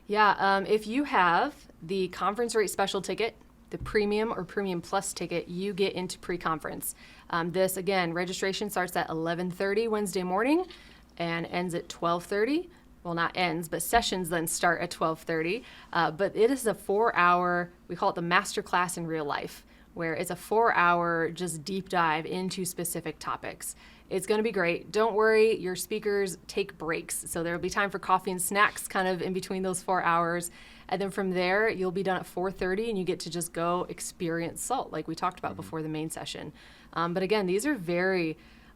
Yeah, if you have the conference rate special ticket, the premium or premium plus ticket, you get into pre-conference. This, again, registration starts at 11:30 Wednesday morning and ends at 12:30. Well, not ends, but sessions then start at 12:30. But it is a 4-hour, we call it the master class in real life, where it's a 4-hour just deep dive into specific topics. It's going to be great. Don't worry, your speakers take breaks. So there will be time for coffee and snacks kind of in between those 4 hours. And then from there, you'll be done at 4:30 and you get to just go experience SALT like we talked about before the main session. But again, these are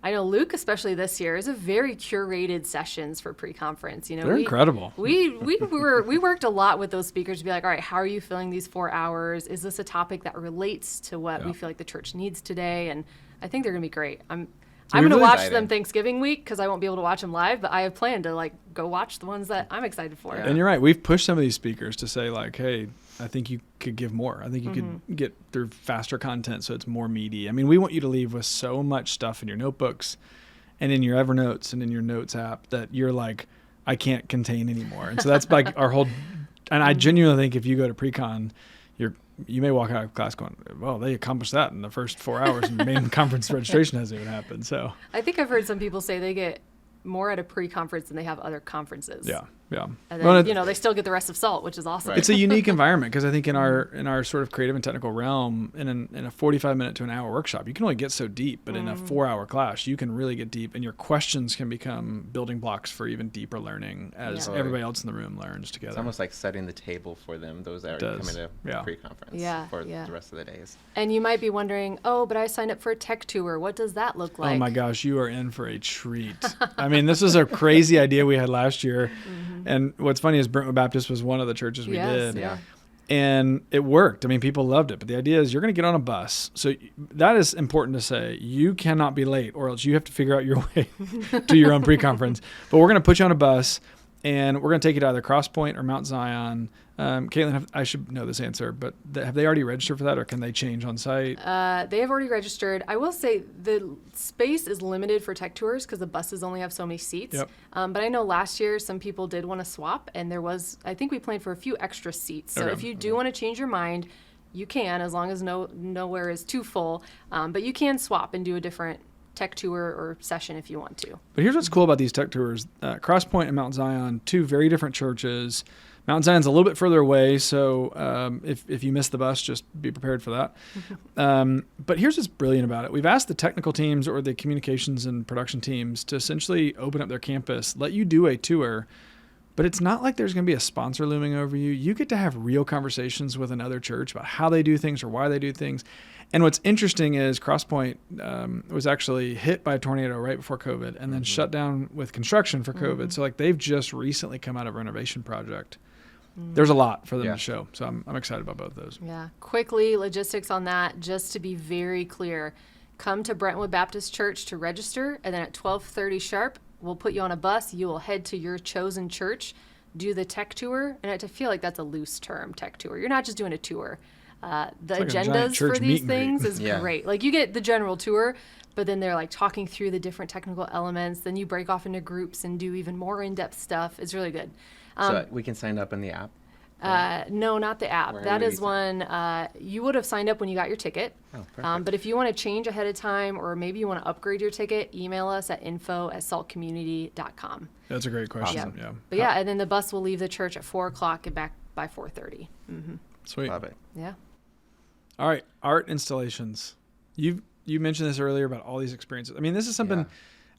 I know Luke, especially this year, is a very curated sessions for pre-conference.
They're incredible.
We worked a lot with those speakers to be like, all right, how are you feeling these 4 hours? Is this a topic that relates to what we feel like the church needs today? And I think they're going to be great. I'm going to watch them Thanksgiving week because I won't be able to watch them live, but I have planned to go watch the ones that I'm excited for.
Yeah. And you're right. We've pushed some of these speakers to say hey, I think you could give more. I think you could get through faster content so it's more meaty. We want you to leave with so much stuff in your notebooks and in your Evernotes and in your notes app that you're like, I can't contain anymore. And so that's our whole, and I genuinely think if you go to pre-con, you may walk out of class going, well, they accomplished that in the first 4 hours and the main conference registration hasn't even happened. So I
think I've heard some people say they get more at a pre-conference than they have other conferences.
Yeah.
And then, they still get the rest of SALT, which is awesome.
Right. It's a unique environment because I think in our sort of creative and technical realm, in a 45-minute to an hour workshop, you can only get so deep, but in a 4-hour class, you can really get deep, and your questions can become building blocks for even deeper learning as everybody else in the room learns together.
It's almost like setting the table for them, those that are coming to pre-conference for the rest of the days.
And you might be wondering, oh, but I signed up for a tech tour. What does that look like?
Oh my gosh, you are in for a treat. This is a crazy idea we had last year. And what's funny is Brentwood Baptist was one of the churches we did.
Yeah.
And it worked. People loved it. But the idea is you're going to get on a bus. So that is important to say. You cannot be late or else you have to figure out your way to your own pre-conference. But we're going to put you on a bus And we're going to take you to either Cross Point or Mount Zion. Katelyn, I should know this answer, but have they already registered for that, or can they change on site?
They have already registered. I will say the space is limited for tech tours because the buses only have so many seats.
Yep.
But I know last year some people did want to swap, and I think we planned for a few extra seats. So if you do want to change your mind, you can, as long as nowhere is too full. But you can swap and do a different tech tour or session if you want to.
But here's what's cool about these tech tours. Cross Point and Mount Zion, two very different churches. Mount Zion's a little bit further away, so if you miss the bus, just be prepared for that. But here's what's brilliant about it. We've asked the technical teams or the communications and production teams to essentially open up their campus, let you do a tour, but it's not like there's going to be a sponsor looming over you. You get to have real conversations with another church about how they do things or why they do things. And what's interesting is Cross Point was actually hit by a tornado right before COVID and then shut down with construction for COVID. So like they've just recently come out of a renovation project. There's a lot for them to show. So I'm excited about both of those.
Yeah. Quickly, logistics on that, just to be very clear. Come to Brentwood Baptist Church to register, and then at 12:30 sharp, we'll put you on a bus. You will head to your chosen church, do the tech tour. And I feel like that's a loose term, tech tour. You're not just doing a tour. The
like
agendas for these things is
Yeah.
great. Like you get the general tour, but then they're like talking through the different technical elements. Then you break off into groups and do even more in-depth stuff. It's really good.
So we can sign up in the app?
No, not the app.
Where
That
would
is
we
one you would have signed up when you got your ticket.
Oh, perfect.
But if you want to change ahead of time, or maybe you want to upgrade your ticket, email us at info@saltcommunity.com.
That's a great question.
Awesome.
Yeah.
But yeah, and then the bus will leave the church at 4:00 and back by 4:30.
Sweet.
Love it.
Yeah.
All right, art installations. You mentioned this earlier about all these experiences. I mean, this is something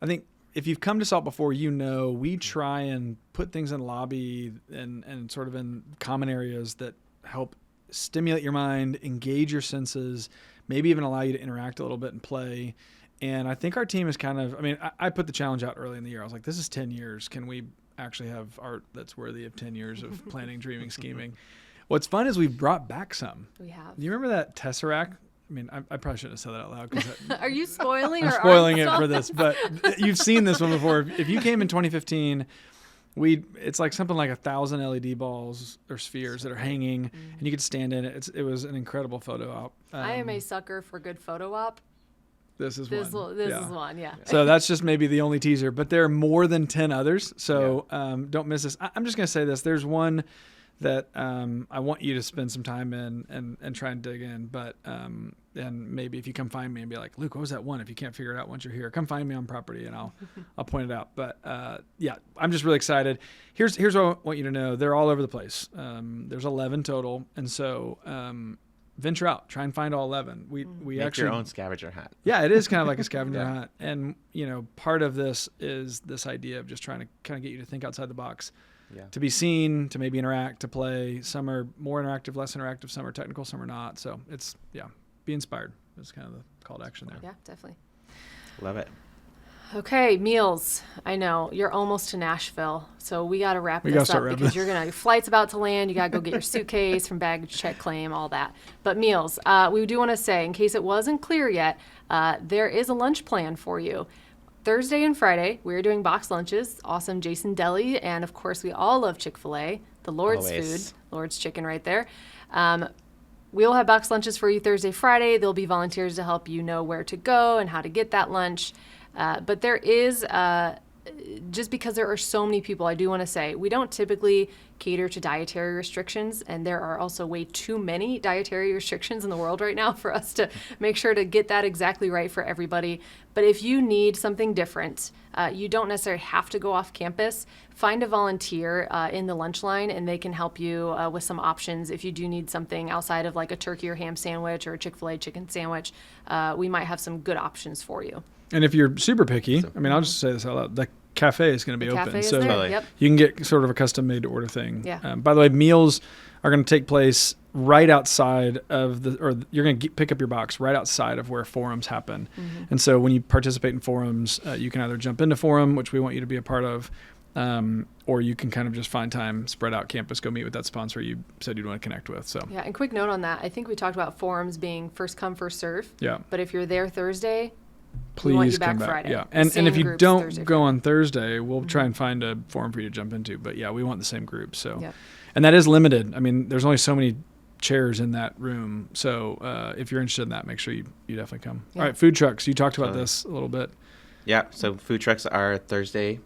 I think if you've come to SALT before, we try and put things in lobby and sort of in common areas that help stimulate your mind, engage your senses, maybe even allow you to interact a little bit and play. And I think our team is I put the challenge out early in the year. I was like, this is 10 years. Can we actually have art that's worthy of 10 years of planning, dreaming, scheming? What's fun is we've brought back some.
We have.
Do you remember that Tesseract? I mean, I probably shouldn't have said that out loud.
Are you spoiling?
I'm spoiling it for this, but you've seen this one before. If you came in 2015, it's like something like 1,000 LED balls or spheres that are hanging, and you could stand in it. It was an incredible photo op.
I am a sucker for good photo op.
This is
This
one.
is one, yeah.
So that's just maybe the only teaser, but there are more than 10 others. So don't miss this. I'm just going to say this. There's one that I want you to spend some time in and try and dig in. But and maybe if you come find me and be like, Luke, what was that one? If you can't figure it out once you're here, come find me on property and I'll point it out. But I'm just really excited. Here's what I want you to know. They're all over the place. There's 11 total. And so venture out, try and find all 11. We
Make
actually
your own scavenger hunt.
Yeah, it is kind of like a scavenger hunt. And, part of this is this idea of just trying to kind of get you to think outside the box.
Yeah.
To be seen, to maybe interact, to play. Some are more interactive, less interactive. Some are technical, some are not. So it's, be inspired. That's kind of the call to action there.
Yeah, definitely.
Love it.
Okay, meals. I know you're almost to Nashville, so we got to wrap
We gotta
this up
start wrapping.
because your flight's about to land. You got to go get your suitcase from baggage check claim, all that. But meals, we do want to say, in case it wasn't clear yet, there is a lunch plan for you. Thursday and Friday, we're doing box lunches. Awesome Jason Deli, and of course, we all love Chick-fil-A, the Lord's
Always.
food, Lord's chicken right there. We'll have box lunches for you Thursday, Friday. There'll be volunteers to help you know where to go and how to get that lunch. But there is, just because there are so many people, I do want to say, we don't typically cater to dietary restrictions, and there are also way too many dietary restrictions in the world right now for us to make sure to get that exactly right for everybody. But if you need something different, you don't necessarily have to go off campus. Find a volunteer in the lunch line, and they can help you with some options. If you do need something outside of like a turkey or ham sandwich or a Chick-fil-A chicken sandwich, we might have some good options for you.
And if you're super picky, I'll just say this out loud, the cafe is going to be
The
open.
cafe is
So
there.
Totally.
Yep.
you can get sort of a custom made to order thing.
Yeah.
By the way, meals are going to take place right outside of you're going to pick up your box right outside of where forums happen. And so when you participate in forums, you can either jump into forum, which we want you to be a part of, or you can kind of just find time, spread out campus, go meet with that sponsor you said you'd want to connect with. So
Yeah, and quick note on that. I think we talked about forums being first come, first serve.
Yeah.
But if you're there Thursday, We want you
please
back
come back.
Friday.
Yeah, and
Same
if you
groups
don't
Thursday,
go
Friday.
on Thursday, we'll try and find a forum for you to jump into. But yeah, we want the same group. So,
Yep.
and that is limited. I mean, there's only so many chairs in that room. So if you're interested in that, make sure you definitely come.
Yeah.
All right, food trucks. You talked about
Totally.
this a little bit.
Yeah, so food trucks are Thursday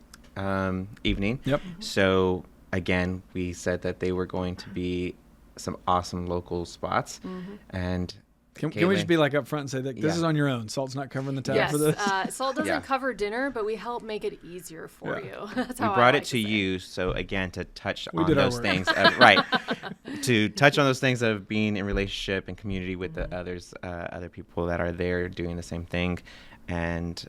evening.
Yep.
So again, we said that they were going to be some awesome local spots, and
Can we just be like up front and say that this
Yeah.
is on your own? Salt's not covering the tab
Yes,
for this.
Salt doesn't
Yeah.
cover dinner, but we help make it easier for
Yeah.
you. That's
we
how I
brought
like
it to
say
you. So again, to touch
We
on
did our
those
work.
things, right? To touch on those things of being in relationship and community with the others, other people that are there doing the same thing, and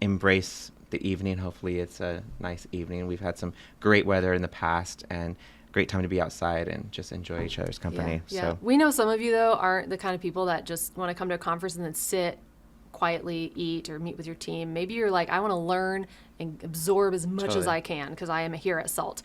embrace the evening. Hopefully, it's a nice evening. We've had some great weather in the past, and great time to be outside and just enjoy each other's company.
Yeah.
So
We know some of you, though, aren't the kind of people that just want to come to a conference and then sit quietly, eat, or meet with your team. Maybe you're like, I want to learn and absorb as much as
Totally.
I can because I am here at SALT.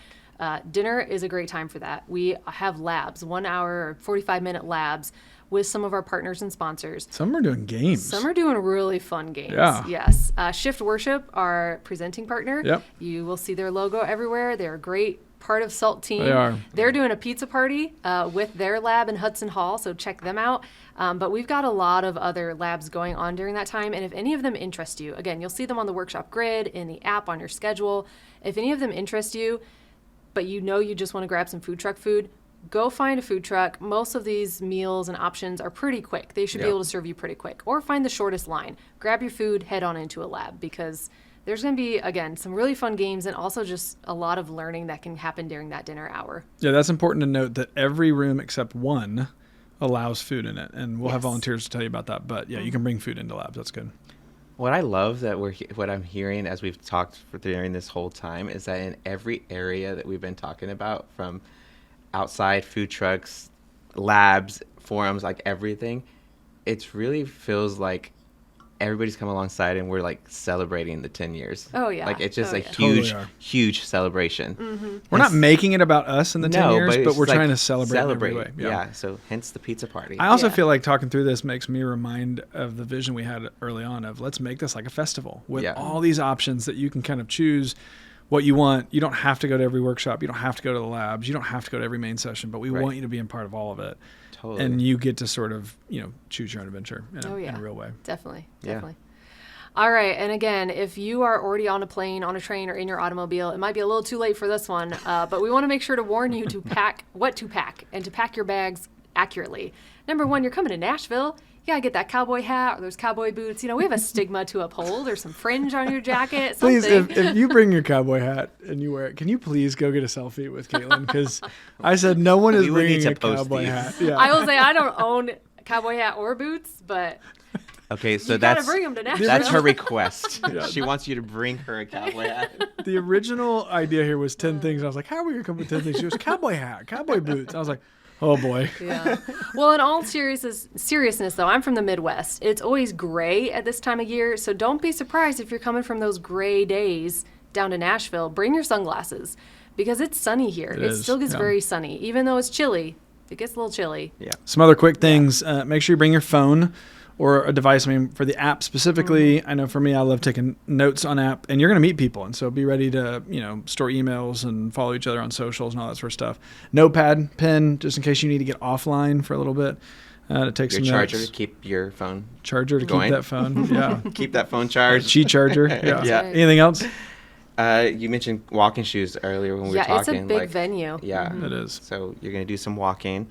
Dinner is a great time for that. We have labs, 1 hour or 45-minute labs with some of our partners and sponsors.
Some are doing games.
Some are doing really fun games.
Yeah.
Yes. Shift Worship, our presenting partner.
Yep.
You will see their logo everywhere. They're a great part of SALT team.
They are.
They're doing a pizza party with their lab in Hudson Hall, so check them out. But we've got a lot of other labs going on during that time, and if any of them interest you, again, you'll see them on the workshop grid, in the app, on your schedule. If any of them interest you, but you know you just want to grab some food truck food, go find a food truck. Most of these meals and options are pretty quick. They should be
Yeah.
able to serve you pretty quick. Or find the shortest line. Grab your food, head on into a lab, because there's going to be, again, some really fun games and also just a lot of learning that can happen during that dinner hour.
Yeah, that's important to note that every room except one allows food in it, and we'll have
Yes.
volunteers to tell you about that. But yeah, you can bring food into labs. That's good.
what I love that what I'm hearing as we've talked during this whole time is that in every area that we've been talking about, from outside food trucks, labs, forums, like everything, it really feels like everybody's come alongside and we're like celebrating the 10 years.
Oh, yeah.
Like it's just
Oh,
a
yeah.
huge,
Totally are.
huge celebration.
We're not making it about us in the 10 years, but
it's
we're
like
trying to celebrate in every way.
Yeah. So hence the pizza party.
I also
Yeah.
feel like talking through this makes me remind of the vision we had early on of let's make this like a festival with
Yeah.
all these options that you can kind of choose what you want. You don't have to go to every workshop. You don't have to go to the labs. You don't have to go to every main session, but we
Right.
want you to be a part of all of it.
Totally.
And you get to sort of, choose your own adventure in
Oh,
in
yeah.
a real way.
Definitely.
Yeah.
Definitely. All right. And again, if you are already on a plane, on a train, or in your automobile, it might be a little too late for this one, but we want to make sure to warn you to pack what to pack and to pack your bags accurately. Number one, you're coming to Nashville. You gotta get that cowboy hat or those cowboy boots. We have a stigma to uphold or some fringe on your jacket. Something.
Please, if you bring your cowboy hat and you wear it, can you please go get a selfie with Katelyn? Because I said no one is
We would need
bringing
to
a
post
cowboy
these.
hat. Yeah.
I will say I don't own a cowboy hat or boots, but
Okay, so
you gotta
that's
bring them to Nashville.
that's her request.
Yeah.
She wants you to bring her a cowboy hat.
The original idea here was 10 things. I was like, how are we going to come up with 10 things? She goes, cowboy hat, cowboy boots. I was like, oh boy.
Yeah. Well, in all seriousness, though, I'm from the Midwest. It's always gray at this time of year, so don't be surprised if you're coming from those gray days down to Nashville. Bring your sunglasses because it's sunny here. It
is,
still gets
yeah.
very sunny, even though it's chilly. It gets a little chilly.
Yeah.
Some other quick things. Make sure you bring your phone or a device. I mean, for the app specifically, I know for me, I love taking notes on app, and you're going to meet people. And so be ready to, store emails and follow each other on socials and all that sort of stuff. Notepad, pen, just in case you need to get offline for a little bit to take
Your
some
charger
notes.
to keep your phone.
Charger to
going.
keep that phone. Yeah.
Keep that phone charged.
Qi charger. Yeah.
Yeah.
Anything else?
You mentioned walking shoes earlier when we were
Yeah,
talking.
it's a big venue.
Yeah.
It is.
So you're going to do some walking.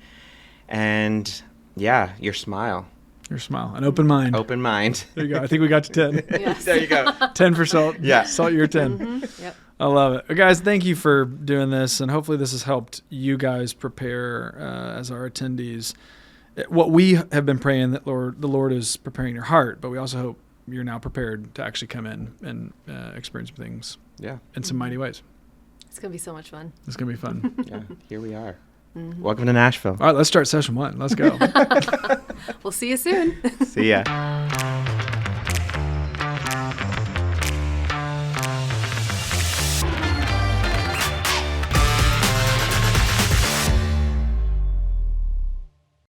And yeah, your smile.
Your smile. An open mind.
Open mind.
There you go. I think we got to 10.
Yes.
There you go.
10 for Salt.
Yeah.
Salt, you're 10.
Yep.
I love it. Guys, thank you for doing this, and hopefully this has helped you guys prepare as our attendees. What we have been praying that the Lord is preparing your heart, but we also hope you're now prepared to actually come in and experience things
Yeah.
in some mighty ways.
It's going to be so much fun.
It's going to be fun.
Yeah. Here we are. Welcome to Nashville.
All right, let's start session 1. Let's go.
We'll see you soon.
See ya.